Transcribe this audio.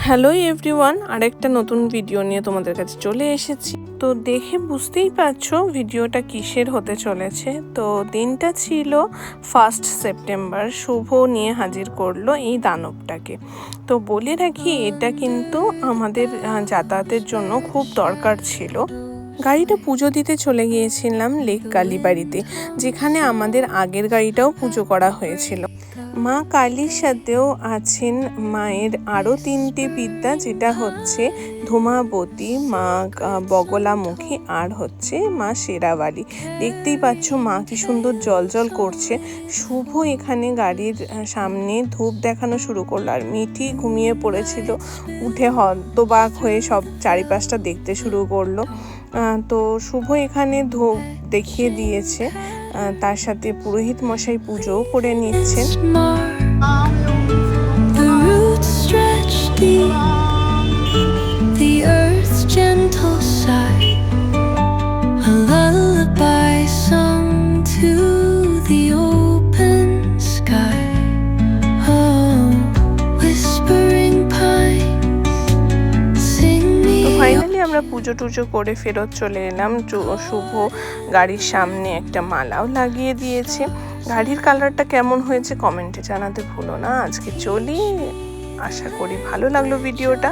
Hello everyone, আরেকটা নতুন video নিয়ে তোমাদের কাছে চলে এসেছি। তো দেখে বুঝতেই পারছো ভিডিওটা কিসের হতে চলেছে। তো দিনটা ছিল 1 সেপ্টেম্বর। শুভ নিয়ে হাজির করলো এই দানবটাকে। তো বলে রাখি, এটা কিন্তু আমাদের যাতায়াতের জন্য খুব দরকার ছিল। গাড়িটা পুজো দিতে চলে গিয়েছিলাম লেক কালীবাড়িতে, যেখানে আমাদের আগের গাড়িটাও পুজো করা হয়েছিল। মা কালীর সাথেও আছেন মায়ের আরও 3টে বিদ্যা, যেটা হচ্ছে ধূমাবতী, মা বগলামুখী আর হচ্ছে মা শেরাওয়ালি। দেখতেই পাচ্ছ মা কি সুন্দর জল করছে। শুভ এখানে গাড়ির সামনে ধূপ দেখানো শুরু করলো, আর মিঠি ঘুমিয়ে পড়েছিল। উঠে হতবাক হয়ে সব চারিপাশটা দেখতে শুরু করলো। তো শুভ এখানে ধূপ দেখিয়ে দিয়েছে, তার সাথে পুরোহিত মশাই পুজোও করে নিচ্ছেন। আমরা পুজো টুজো করে ফেরত চলে এলাম। শুভ গাড়ির সামনে একটা মালাও লাগিয়ে দিয়েছে। গাড়ির কালারটা কেমন হয়েছে কমেন্টে জানাতে ভুলো না। আজকে চলি, আশা করি ভালো লাগলো ভিডিওটা।